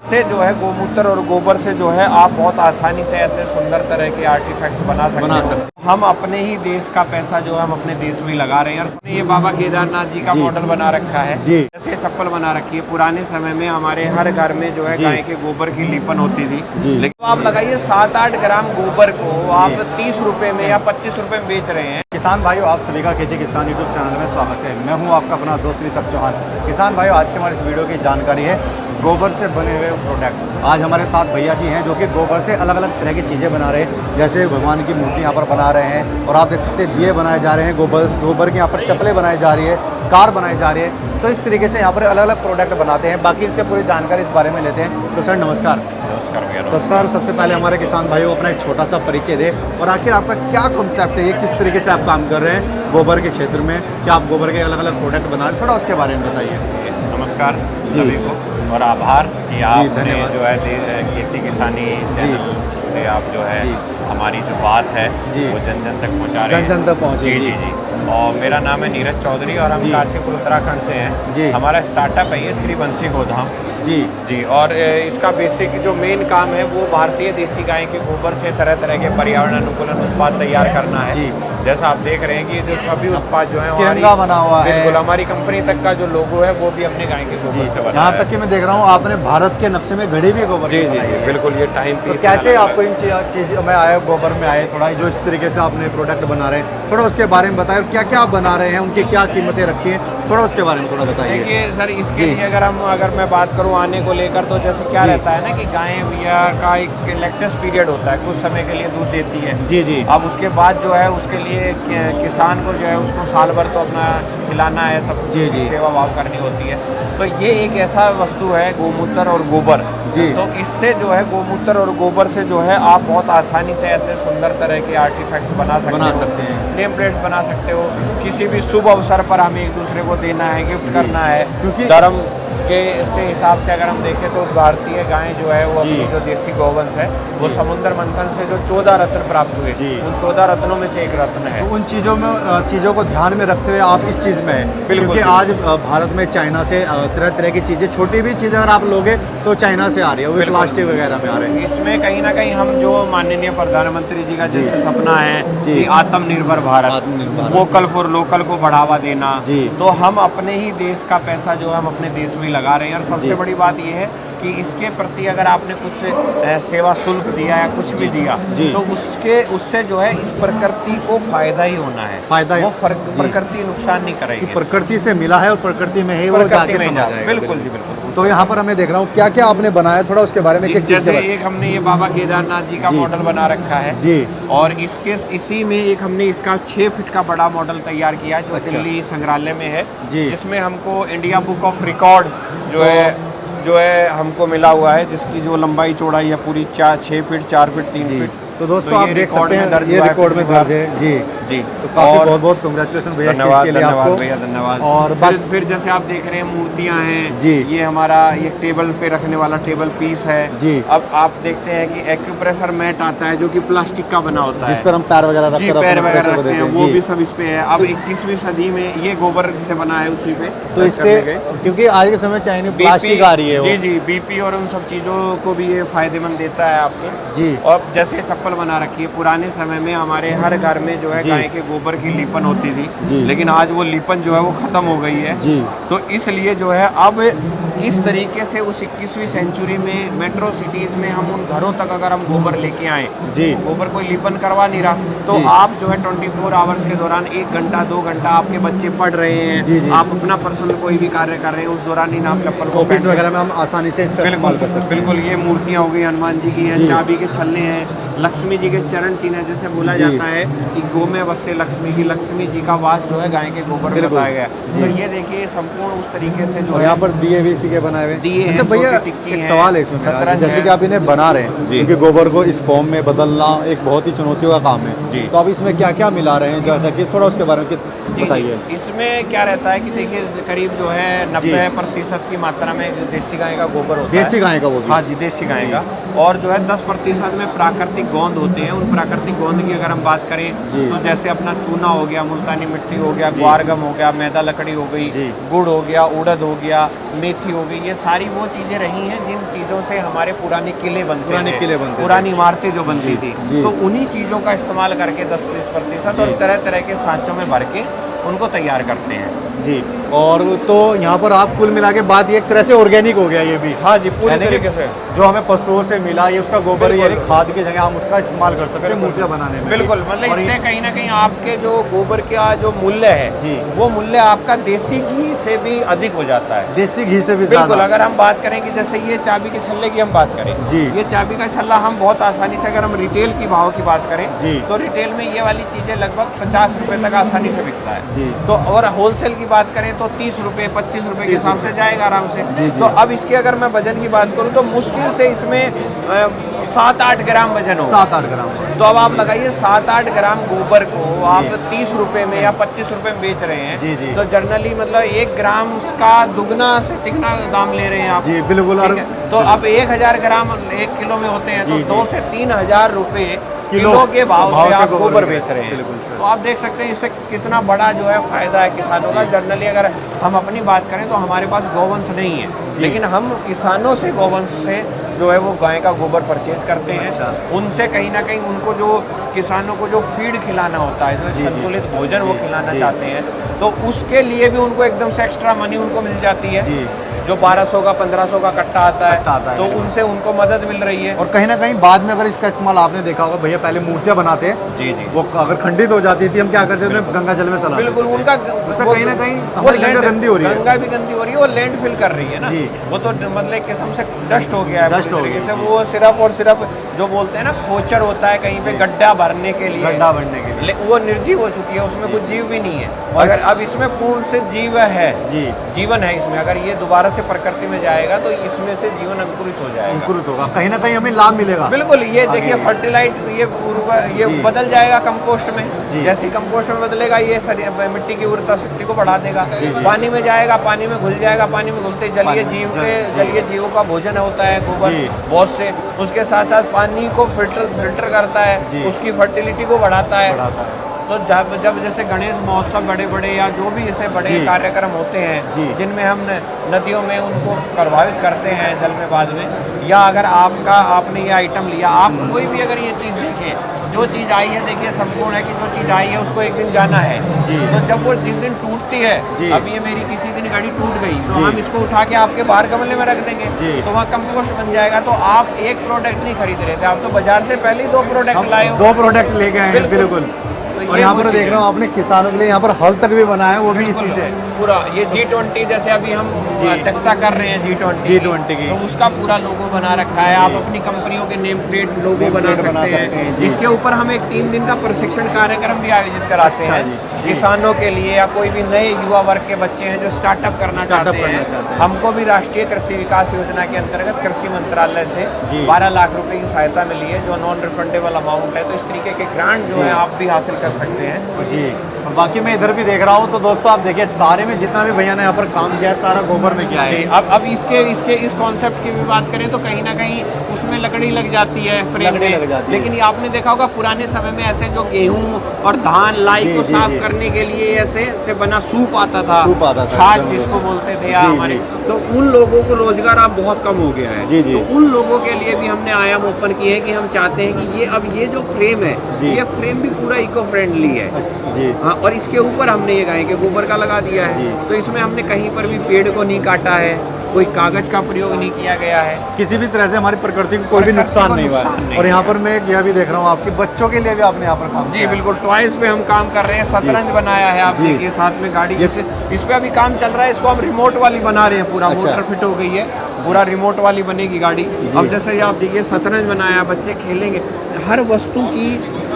से जो है गोमूत्र और गोबर से जो है आप बहुत आसानी से ऐसे सुंदर तरह के आर्टिफैक्ट्स बना सकते हैं। हम अपने ही देश का पैसा जो हम अपने देश में लगा रहे हैं। और ये बाबा केदारनाथ जी का मॉडल बना रखा है, जैसे चप्पल बना रखी है। पुराने समय में हमारे हर घर में जो है गाय के गोबर की लीपन होती थी, लेकिन आप लगाइए 7-8 ग्राम गोबर को आप 30 रुपए में या 25 रुपए में बेच रहे हैं। किसान भाइयों, आप सभी का खेती किसान यूट्यूब चैनल में स्वागत है। मैं हूं आपका अपना दोस्त ऋषभ चौहान। किसान भाइयों, आज के हमारे इस वीडियो की जानकारी है गोबर से बने हुए प्रोडक्ट। आज हमारे साथ भैया जी हैं जो कि गोबर से अलग अलग तरह की चीज़ें बना रहे हैं, जैसे भगवान की मूर्ति यहाँ पर बना रहे हैं और आप देख सकते हैं दिए बनाए जा रहे हैं। गोबर की यहाँ पर चप्पलें बनाई जा रही है, कार बनाई जा रही है। तो इस तरीके से यहाँ पर अलग अलग प्रोडक्ट बनाते हैं। बाकी इनसे पूरी जानकारी इस बारे में लेते हैं। तो सर नमस्कार। नमस्कार भैया। तो सर सबसे पहले हमारे किसान भाइयों को अपना एक छोटा सा परिचय दे और आखिर आपका क्या कॉन्सेप्ट है, ये किस तरीके से आप काम कर रहे हैं गोबर के क्षेत्र में, क्या आप गोबर के अलग अलग प्रोडक्ट बना रहे हैं, थोड़ा उसके बारे में बताइए। नमस्कार सभी को और आभार कि आपने जो है खेती किसानी चैनल से आप जो है हमारी जो बात है वो जन जन तक पहुंचा रहे हैं। जन जन तक पहुंचे। जी। और मेरा नाम है नीरज चौधरी और हम काशीपुर उत्तराखंड से हैं। हमारा स्टार्टअप है ये श्री बंसी गोधाम। जी। और इसका बेसिक जो मेन काम है वो भारतीय देसी गाय के गोबर से तरह तरह के पर्यावरण अनुकूल उत्पाद तैयार करना है। जैसा आप देख रहे हैं कि जो सभी उत्पाद जो है तिरंगा बना हुआ है, बिल्कुल हमारी कंपनी तक का जो लोगो है वो भी अपने गाय के गोबर से बना है। यहाँ तक कि मैं देख रहा हूँ आपने भारत के नक्शे में घड़ी भी गोबर। जी बिल्कुल, ये टाइम पीस। तो कैसे आपको इन चीज़ों में आए, गोबर में आए, थोड़ा जो इस तरीके से आपने प्रोडक्ट बना रहे हैं थोड़ा उसके बारे में बताएं। और क्या क्या आप बना रहे हैं, उनकी क्या कीमतें रखी हैं, थोड़ा उसके बारे में थोड़ा बताइए। देखिए सर, इसके लिए अगर मैं बात करूँ आने को लेकर, तो जैसे क्या रहता है ना कि गाय भैया का एक लैक्टेस पीरियड होता है, कुछ समय के लिए दूध देती है। जी। अब उसके बाद जो है उसके लिए किसान को जो है उसको साल भर तो अपना खिलाना है, सब कुछ सेवा भाव करनी होती है। तो ये एक ऐसा वस्तु है गोमूत्र और गोबर। तो इससे जो है गोमूत्र और गोबर से जो है आप बहुत आसानी से ऐसे सुंदर तरह के आर्टिफैक्ट्स बना सकते हैं। नेम प्लेट्स बना सकते हो। किसी भी शुभ अवसर पर हमें एक दूसरे को देना है, गिफ्ट करना है। धर्म के से हिसाब से अगर हम देखें तो भारतीय गाय जो है वो अपनी जो देसी गौवंश है वो समुद्र मंथन से जो 14 रत्न प्राप्त हुए, उन 14 रत्नों में से एक रत्न है। तो उन चीज़ों को ध्यान में रखते हुए आप इस चीज़ में हैं। क्योंकि आज भारत में चाइना से तरह तरह की चीज़ें, छोटी भी चीज़ें अगर आप लोगे तो चाइना से आ रही है, वो प्लास्टिक वगैरह में आ रहे हैं। इसमें कहीं ना कहीं हम जो माननीय प्रधानमंत्री जी का जैसे सपना है कि आत्मनिर्भर भारत, वोकल फॉर लोकल को बढ़ावा देना, तो हम अपने ही देश का पैसा जो हम अपने देश में लगा रहे हैं। और सबसे बड़ी बात यह है कि इसके प्रति अगर आपने कुछ सेवा शुल्क दिया या कुछ भी दिया तो उससे जो है इस प्रकृति को फायदा ही होना है। वो प्रकृति नुकसान नहीं करेगी। प्रकृति से मिला है और प्रकृति में ही वो जाके समा जाएगा। बिल्कुल जी बिल्कुल। तो यहाँ पर हमें देख रहा हूँ क्या क्या आपने बनाया, थोड़ा उसके बारे में। जैसे एक हमने ये बाबा केदारनाथ जी का मॉडल बना रखा है और इसी में एक हमने इसका 6 फीट का बड़ा मॉडल तैयार किया है जो दिल्ली संग्रहालय में है, जिसमें हमको इंडिया बुक ऑफ रिकॉर्ड जो है हमको मिला हुआ है, जिसकी जो लंबाई चौड़ाई है पूरी 6 फीट 4 फीट 3 फीट। तो दोस्तों आप देख सकते हैं ये रिकॉर्ड में दर्ज है। जी। तो काफी बहुत बहुत कांग्रेचुलेशन भैया इस चीज के लिए आपको। भैया धन्यवाद। और फिर जैसे आप देख रहे हैं मूर्तियां हैं। ये हमारा एक टेबल पे रखने वाला टेबल पीस है। अब आप देखते हैं कि एक्यूप्रेशर मैट आता है जो कि प्लास्टिक का बना होता है, जिस पर हम पैर वगैरह रखते हैं, वो भी सब इस पे है। अब 21वीं सदी में ये गोबर से बना है उसी पे। तो इससे क्योंकि आज के समय चाइनीज प्लास्टिक आ रही है, जी बीपी और उन सब चीजों को भी ये फायदेमंद देता है आपको। और जैसे चप्पल बना रखी है, पुराने समय में हमारे हर घर में जो है गाय के गोबर की लीपन होती थी, लेकिन आज वो लीपन जो है वो खत्म हो गई है। तो इसलिए जो है अब किस तरीके से उस 21वीं सेंचुरी में मेट्रो सिटीज में हम उन घरों तक अगर हम गोबर लेके आए, गोबर कोई लीपन करवा नहीं रहा, तो आप जो है 24 आवर्स के दौरान 1 घंटा 2 घंटा आपके बच्चे पढ़ रहे हैं, आप अपना पर्सनल कोई भी कार्य कर रहे हैं, उस दौरान ही आप चप्पल को ऑफिस वगैरह में हम आसानी से इसका इस्तेमाल कर सकते हैं। बिल्कुल। ये मूर्तियाँ हो गई, हनुमान जी की हैं, चाबी के छल्ले हैं, लक्ष्मी जी के चरण चिन्ह, जैसे बोला जाता है कि गो में बसते लक्ष्मी की, लक्ष्मी जी का वास जो है गाय के गोबर में बताया गया। तो ये देखिए संपूर्ण उस तरीके से जो है। यहाँ पर दिए भी इसी के बनाए हुए दिए। अच्छा भैया एक सवाल है इसमें मेरा, जैसे कि आप इन्हें बना रहे हैं, क्योंकि गोबर को इस फॉर्म में बदलना एक बहुत ही चुनौतियों का काम है, तो आप इसमें क्या क्या मिला रहे हैं, जैसा कि थोड़ा उसके बारे में बताइए। इसमें क्या रहता है कि देखिए करीब जो है 90% की मात्रा में देसी गाय का गोबर होता है। देसी गाय का वो भी? हाँ जी, देसी गाय का। और जो है 10% में प्राकृतिक गोंद होते हैं। उन प्राकृतिक गोंद की अगर हम बात करें तो जैसे अपना चूना हो गया, मुल्तानी मिट्टी हो गया, ग्वारगम हो गया, मैदा लकड़ी हो गई, गुड़ हो गया, उड़द हो गया, मेथी हो गई, ये सारी वो चीज़ें रही हैं जिन चीज़ों से हमारे पुराने किले बनते थे, पुरानी इमारतें जो बनती थी, तो उन्हीं चीज़ों का इस्तेमाल करके 10-20% और तरह तरह के सांचों में भर के उनको तैयार करते हैं जी। और तो यहाँ पर आप कुल मिला के बात ये एक तरह से ऑर्गेनिक हो गया ये भी। हाँ जी, पूरी तरीके से जो हमें पशुओं से मिला, ये उसका गोबर यानी खाद की जगह हम उसका इस्तेमाल कर सकते हैं मूर्तियाँ बनाने में। बिल्कुल, मतलब इससे कहीं ना कहीं आपके जो गोबर का जो मूल्य है जी, वो मूल्य आपका देसी घी से भी अधिक हो जाता है, देसी घी से भी बिल्कुल। अगर हम बात करें कि जैसे ये चाबी के छल्ले की हम बात करें जी, ये चाबी का छल्ला हम बहुत आसानी से, अगर हम रिटेल की भाव की बात करें जी, तो रिटेल में ये वाली चीज़ें लगभग 50 रुपए तक आसानी से बिकता है जी। तो और होलसेल की बात करें तो 30 रुपए 25 रुपए के हिसाब से जाएगा आराम से। जी, तो अब इसके अगर मैं वजन की बात करूँ तो मुश्किल से इसमें 7-8 ग्राम वजन हो, 7-8 ग्राम। तो अब आप लगाइए 7-8 ग्राम गोबर को आप 30 रुपए में या 25 रुपए में बेच रहे हैं, जी, जी। तो जनरली मतलब 1 ग्राम का दुगना से तिगना दाम ले रहे हैं आप जी बिल्कुल। और तो अब 1000 ग्राम 1 किलो में होते हैं, तो 2 से 3000 रुपए किलो के भाव से आप गोबर बेच रहे हैं। तो आप देख सकते हैं इससे कितना बड़ा जो है फायदा है किसानों का। जनरली अगर हम अपनी बात करें तो हमारे पास गौवंश नहीं है, लेकिन हम किसानों से गौवंश से जो है वो गाय का गोबर परचेज करते हैं। अच्छा। उनसे कहीं ना कहीं उनको जो किसानों को जो फीड खिलाना होता है, जो संतुलित भोजन वो खिलाना चाहते हैं, तो उसके लिए भी उनको एकदम से एक्स्ट्रा मनी उनको मिल जाती है। जो 1200 का 1500 का कट्टा आता है, तो उनसे उनको मदद मिल रही है। और कहीं ना कहीं बाद में अगर इसका इस्तेमाल आपने देखा होगा, भैया पहले मूर्तियां बनाते हैं जी जी, वो अगर खंडित हो जाती थी हम क्या करते थे, गंगा जल में सला। बिल्कुल, उनका कहीं ना कहीं वो लैंड गंदी हो रही है, गंगा भी गंदी हो रही है, वो लैंड फिल कर रही है ना जी। वो तो मतलब एक किस्म से डस्ट हो गया है, डस्ट हो गई से वो सिर्फ और सिर्फ जो बोलते हैं ना खोचर होता है कहीं पे गड्ढा भरने के लिए, गड्ढा भरने के लिए, वो निर्जीव हो चुकी है, उसमें कुछ जीव भी नहीं है। अगर अब इसमें पूर्ण से जीव है जी, जीवन है इसमें, अगर ये दोबारा से प्रकृति में जाएगा तो इसमें से जीवन अंकुरित हो जाएगा, अंकुरित होगा, कहीं ना कहीं हमें लाभ मिलेगा। बिल्कुल, ये देखिए फर्टिलाइट ये बदल जाएगा कंपोस्ट में, जैसे कंपोस्ट में बदलेगा ये मिट्टी की उर्वरता शक्ति को बढ़ा देगा। पानी में जाएगा, पानी में घुल जाएगा, पानी में घुलते जलीय जीवों का भोजन होता है गोबर बहुत से, उसके साथ साथ पानी को फिल्टर करता है, उसकी फर्टिलिटी को बढ़ाता है। तो जब जैसे गणेश महोत्सव बड़े बड़े या जो भी ऐसे बड़े कार्यक्रम होते हैं जिनमें हम नदियों में उनको प्रभावित करते हैं जल में बाद में, या अगर आपने ये आइटम लिया, आप कोई भी अगर ये चीज़ देखें, जो चीज़ आई है देखिए संपूर्ण है कि जो चीज़ आई है उसको एक दिन जाना है, तो जब वो जिस दिन टूटती है, अब ये मेरी किसी दिन गाड़ी टूट गई तो हम इसको उठा के आपके बाहर गमले में रख देंगे, तो वहाँ कंपोस्ट बन जाएगा। तो आप एक प्रोडक्ट नहीं खरीद रहे थे, आप तो बाजार से पहले ही 2 प्रोडक्ट लाए हो, 2 प्रोडक्ट ले गए हैं। बिल्कुल। और यहाँ पर देख रहा हूँ आपने किसानों के लिए यहाँ पर हल तक भी बनाया है, वो भी इसी से पूरा। ये G20 जैसे अभी हम अध्यक्षता कर रहे हैं G20 की, तो उसका पूरा लोगो बना रखा है। आप अपनी कंपनियों के नेम प्लेट लोगो बना सकते हैं। इसके ऊपर हम एक 3 दिन का प्रशिक्षण कार्यक्रम भी आयोजित कराते हैं किसानों के लिए, या कोई भी नए युवा वर्ग के बच्चे हैं जो स्टार्टअप करना चाहते हैं। हमको भी राष्ट्रीय कृषि विकास योजना के अंतर्गत कृषि मंत्रालय से 12 लाख रुपए की सहायता मिली है, जो नॉन रिफंडेबल अमाउंट है। तो इस तरीके के ग्रांट जो है आप भी हासिल कर सकते हैं जी। और बाकी मैं इधर भी देख रहा हूँ, तो दोस्तों आप देखिए सारे में जितना भी भैया ने यहाँ पर काम किया है सारा गोबर में किया है। अब इस कॉन्सेप्ट की भी बात करें तो कहीं ना कहीं उसमें लकड़ी लग जाती है फ्रेम में, लेकिन ये आपने देखा होगा पुराने समय में ऐसे जो गेहूं और धान लाई को साफ करने के लिए ऐसे बना सूप आता था, छाछ जिसको बोलते थे हमारे, तो उन लोगों को रोजगार अब बहुत कम हो गया है। तो उन लोगों के लिए भी हमने आयाम ओपन किए हैं कि हम चाहते हैं कि ये जो फ्रेम है, ये फ्रेम भी पूरा इको फ्रेंडली है जी। हाँ, और इसके ऊपर हमने ये गाय के गोबर का लगा दिया है, तो इसमें हमने कहीं पर भी पेड़ को नहीं काटा है, कोई कागज का प्रयोग नहीं किया गया है, किसी भी तरह से हमारी प्रकृति को कोई भी नुकसान नहीं हुआ है। और यहाँ पर मैं यह भी देख रहा हूँ आपके बच्चों के लिए भी आपने यहाँ पर काम जी बिल्कुल टॉयज पे हम काम कर रहे हैं। शतरंज बनाया है, आप देखिए साथ में गाड़ी, जैसे इस पे अभी काम चल रहा है, इसको हम रिमोट वाली बना रहे हैं, पूरा मोटर फिट हो गई है, पूरा रिमोट वाली बनेगी गाड़ी। अब जैसे आप देखिए शतरंज बनाया, बच्चे खेलेंगे, हर वस्तु की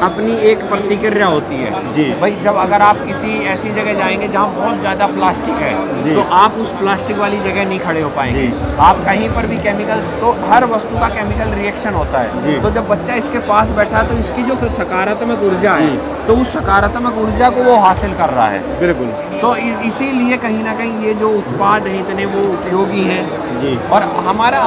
अपनी एक प्रतिक्रिया होती है जी। भाई जब अगर आप किसी ऐसी जगह जाएंगे जहाँ बहुत ज़्यादा प्लास्टिक है, तो आप उस प्लास्टिक वाली जगह नहीं खड़े हो पाएंगे। आप कहीं पर भी केमिकल्स, तो हर वस्तु का केमिकल रिएक्शन होता है, तो जब बच्चा इसके पास बैठा है तो इसकी जो सकारात्मक ऊर्जा है, तो उस सकारात्मक ऊर्जा को वो हासिल कर रहा है। बिल्कुल। तो इसीलिए कहीं ना कहीं ये जो उत्पाद हैं इतने वो उपयोगी हैं जी। और हमारा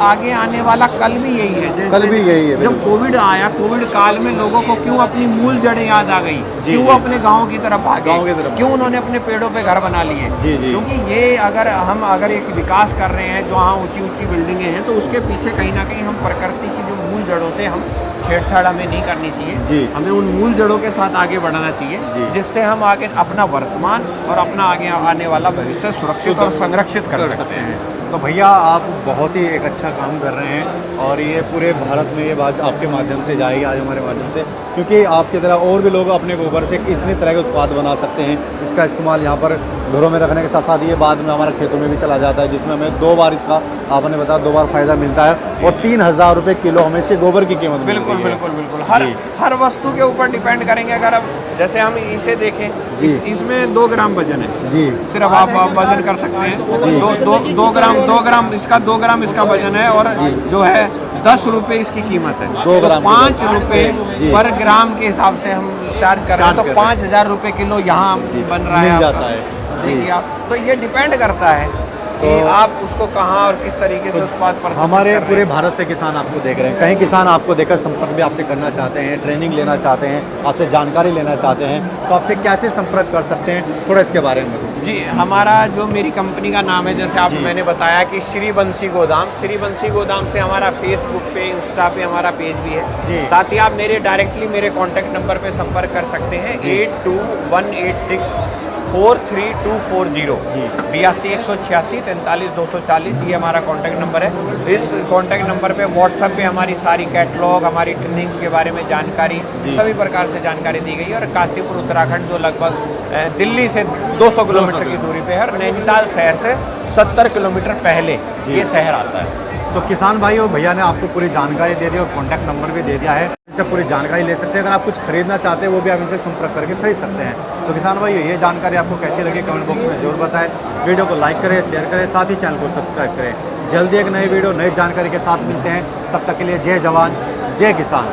आगे आने वाला कल भी यही है। जैसे कल भी यही है, जब कोविड आया, कोविड काल में लोगों को क्यों अपनी मूल जड़ें याद आ गई, क्यों वो अपने गाँव की तरफ भागे, क्यों उन्होंने अपने पेड़ों पे घर बना लिए। क्योंकि ये अगर एक विकास कर रहे हैं, जो वहाँ ऊंची ऊंची बिल्डिंगें हैं, तो उसके पीछे कहीं ना कहीं हम प्रकृति की जो मूल जड़ों से हम छेड़छाड़ हमें नहीं करनी चाहिए। हमें उन मूल जड़ों के साथ आगे बढ़ना चाहिए, जिससे हम आगे अपना वर्तमान और अपना आगे आने वाला भविष्य सुरक्षित और संरक्षित कर सकते हैं। तो भैया आप बहुत ही एक अच्छा काम कर रहे हैं और ये पूरे भारत में ये बात आपके माध्यम से जाएगी, आज हमारे माध्यम से, क्योंकि आपकी तरह और भी लोग अपने गोबर से इतने तरह के उत्पाद बना सकते हैं। इसका इस्तेमाल यहाँ पर घरों में रखने के साथ साथ ये बाद में हमारे खेतों में भी चला जाता है, जिसमें हमें 2 बार इसका, आपने बताया 2 बार फायदा मिलता है और 3000 रुपये किलो हमें से गोबर की कीमत बिल्कुल बिल्कुल बिल्कुल। हर वस्तु के ऊपर डिपेंड करेंगे। अगर अब जैसे हम इसे देखें, इसमें 2 ग्राम वजन है जी, सिर्फ आप वजन कर सकते हैं। 2 ग्राम इसका, 2 ग्राम इसका वजन है और जो है 10 रुपये इसकी कीमत है। 2 ग्राम 5 रुपये पर ग्राम के हिसाब से हम चार्ज कर रहे हैं, तो 5000 रुपये किलो यहाँ बन रहा है। देखिए आप, तो ये डिपेंड करता है कि आप उसको कहाँ और किस तरीके से उत्पाद पर हमारे पूरे भारत से किसान आपको देख रहे हैं। कहीं किसान आपको देखकर संपर्क भी आपसे करना चाहते हैं, ट्रेनिंग लेना चाहते हैं, आपसे जानकारी लेना चाहते हैं, तो आपसे कैसे संपर्क कर सकते हैं, थोड़ा इसके बारे में जी। हमारा जो मेरी कंपनी का नाम है, जैसे आप मैंने बताया कि श्री बंसी गोदाम से हमारा फेसबुक पे, इंस्टा पे हमारा पेज भी है। साथ ही आप डायरेक्टली मेरे कॉन्टैक्ट नंबर पे संपर्क कर सकते हैं 8218643240 82 186 43 240। ये हमारा कॉन्टैक्ट नंबर है। इस कॉन्टैक्ट नंबर पे व्हाट्सएप पे हमारी सारी कैटलॉग, हमारी ट्रेनिंग्स के बारे में जानकारी, सभी प्रकार से जानकारी दी गई है। और काशीपुर उत्तराखंड जो लगभग दिल्ली से 200 किलोमीटर की दूरी पे है और नैनीताल शहर से 70 किलोमीटर पहले ये शहर आता है। तो किसान भाई और भैया ने आपको पूरी जानकारी दे दी और कॉन्टैक्ट नंबर भी दे दिया है, इनसे पूरी जानकारी ले सकते हैं। अगर आप कुछ खरीदना चाहते हैं वो भी आप इनसे संपर्क करके खरीद सकते हैं। तो किसान भाई ये जानकारी आपको कैसी लगी कमेंट बॉक्स में जरूर बताएं। वीडियो को लाइक करें, शेयर करें, साथ ही चैनल को सब्सक्राइब करें। जल्दी एक नई वीडियो नई जानकारी के साथ मिलते हैं। तब तक के लिए जय जवान जय किसान।